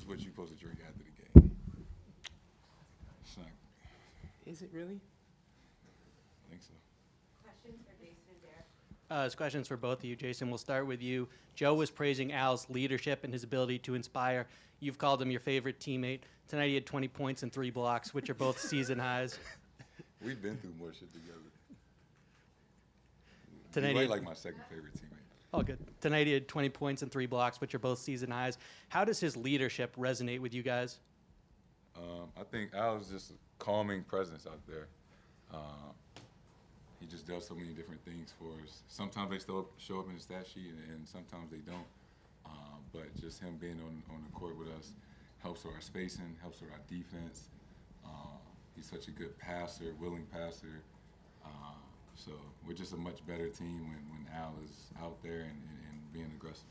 is what you're supposed to drink after the game. It's not. Is it really? I think so. Questions for Jayson and Derrick? It's questions for both of you. Jayson, we'll start with you. Joe was praising Al's leadership and his ability to inspire. You've called him your favorite teammate. Tonight he had 20 points and 3 blocks, which are both season highs. We've been through more shit together. Tonight He's like my second favorite teammate. Oh, good. Tonight he had 20 points and 3 blocks, which are both season highs. How does his leadership resonate with you guys? I think Al's just a calming presence out there. He just does so many different things for us. Sometimes they still show up in the stat sheet, and sometimes they don't. But just him being on the court with us helps with our spacing, helps with our defense. He's such a good passer, willing passer. So we're just a much better team when Al is out there and being aggressive.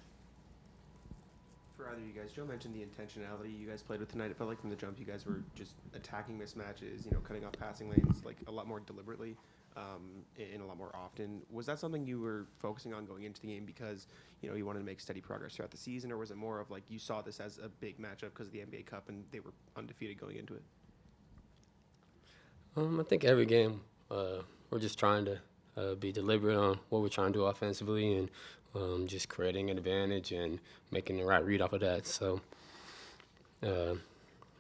For either of you guys, Joe mentioned the intentionality you guys played with tonight. It felt like from the jump you guys were just attacking mismatches, cutting off passing lanes, like a lot more deliberately and a lot more often. Was that something you were focusing on going into the game because, you wanted to make steady progress throughout the season, or was it more of like you saw this as a big matchup because of the NBA Cup and they were undefeated going into it? I think every game we're just trying to be deliberate on what we're trying to do offensively and just creating an advantage and making the right read off of that. So,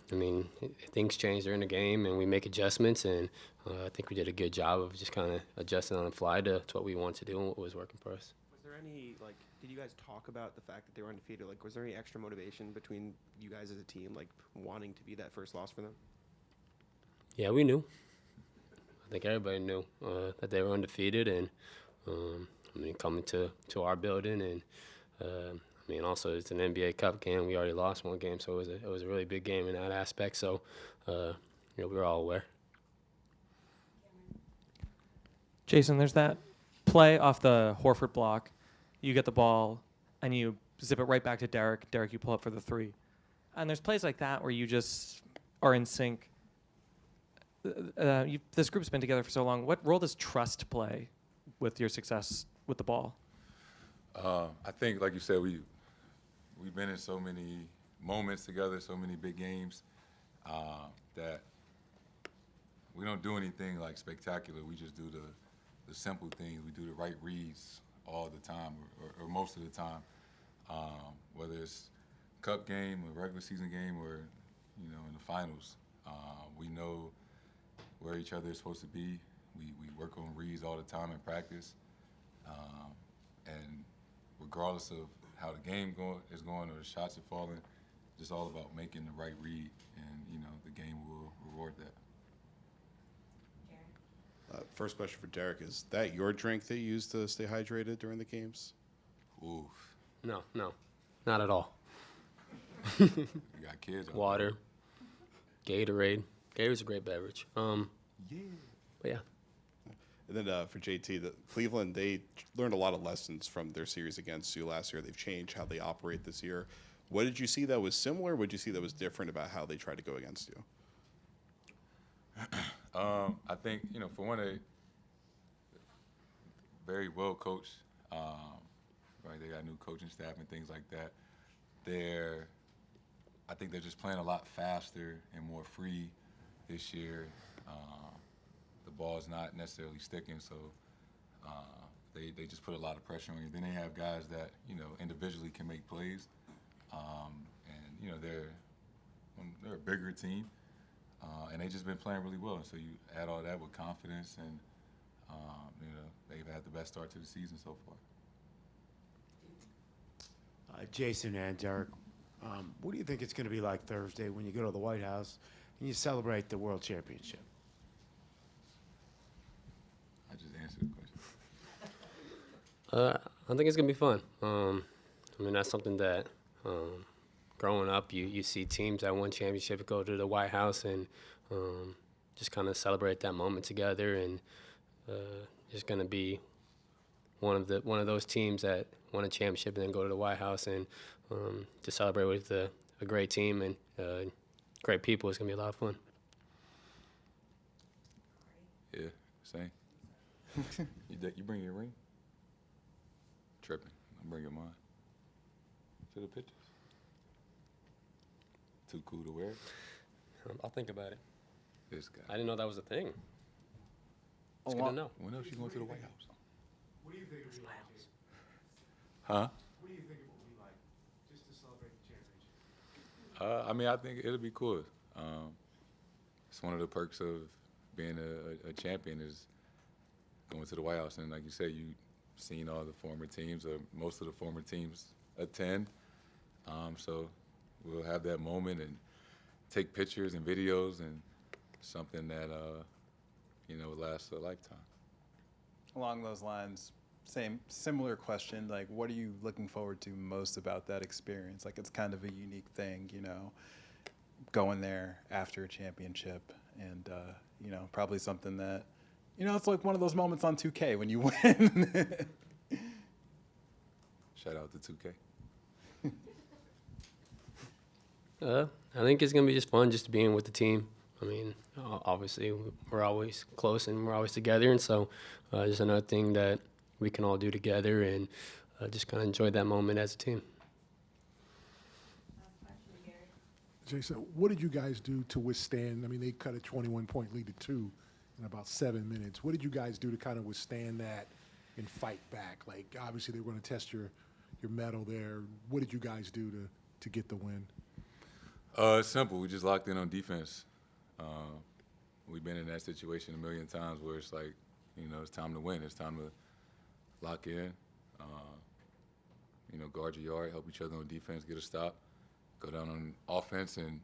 things change during the game and we make adjustments, and I think we did a good job of just kind of adjusting on the fly to what we wanted to do and what was working for us. Was there any, did you guys talk about the fact that they were undefeated? Was there any extra motivation between you guys as a team, wanting to be that first loss for them? Yeah, we knew. I think everybody knew that they were undefeated, and coming to our building, and also it's an NBA Cup game. We already lost one game, so it was a really big game in that aspect. So, we were all aware. Jayson, there's that play off the Horford block. You get the ball and you zip it right back to Derrick. Derrick, you pull up for the 3. And there's plays like that where you just are in sync. This group's been together for so long. What role does trust play with your success with the ball? I think, like you said, we've been in so many moments together, so many big games, that we don't do anything spectacular. We just do the simple things. We do the right reads all the time, or most of the time, whether it's cup game or regular season game or in the finals. We know where each other is supposed to be. We work on reads all the time in practice, and regardless of how the game is going or the shots are falling, just all about making the right read, and the game will reward that. First question for Derrick: is that your drink that you use to stay hydrated during the games? Oof. No, not at all. You got kids. Water, Gatorade. Gatorade's a great beverage. Yeah. But yeah. And then for JT, Cleveland, they learned a lot of lessons from their series against you last year. They've changed how they operate this year. What did you see that was similar? What did you see that was different about how they tried to go against you? I think, for one, they very well coached. Right, they got a new coaching staff and things like that. I think they're just playing a lot faster and more free this year. The ball's not necessarily sticking, so they just put a lot of pressure on you. Then they have guys that individually can make plays, and they're a bigger team, and they just been playing really well. And so you add all that with confidence, and they've had the best start to the season so far. Jayson and Derrick, what do you think it's going to be like Thursday when you go to the White House and you celebrate the World Championship? I just answered the question. I think it's going to be fun. That's something that growing up, you see teams that won championship go to the White House and just kind of celebrate that moment together, and just going to be one of those teams that won a championship and then go to the White House and to celebrate with a great team and great people. It's going to be a lot of fun. Yeah, same. You bring your ring? Tripping. I'm bringing mine. To the pictures. too cool to wear? I'll think about it. This guy. I didn't know that was a thing. It's good to know. When else you going to the White House? What do you think it would be like, Jason? Huh? What do you think it will be like just to celebrate the championship? I mean, I think it'll be cool. It's one of the perks of being a champion is going to the White House. And like you said, you've seen all the former teams, or most of the former teams attend. So we'll have that moment and take pictures and videos, and something that, will last a lifetime. Along those lines, similar question, like what are you looking forward to most about that experience? Like it's kind of a unique thing, going there after a championship, and probably something that it's like one of those moments on 2K when you win. Shout out to 2K. I think it's going to be just fun just being with the team. I mean, obviously, we're always close and we're always together. And so just another thing that we can all do together and just kind of enjoy that moment as a team. Jayson, what did you guys do to withstand? I mean, they cut a 21-point lead to 2 in about 7 minutes. What did you guys do to kind of withstand that and fight back? Like, obviously, they were going to test your mettle there. What did you guys do to get the win? It's simple. We just locked in on defense. We've been in that situation a million times where it's like, it's time to win. It's time to lock in, guard your yard, help each other on defense, get a stop, go down on offense and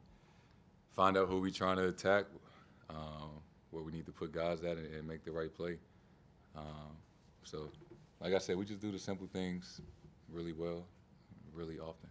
find out who we're trying to attack, where we need to put guys at and make the right play. So, like I said, we just do the simple things really well, really often.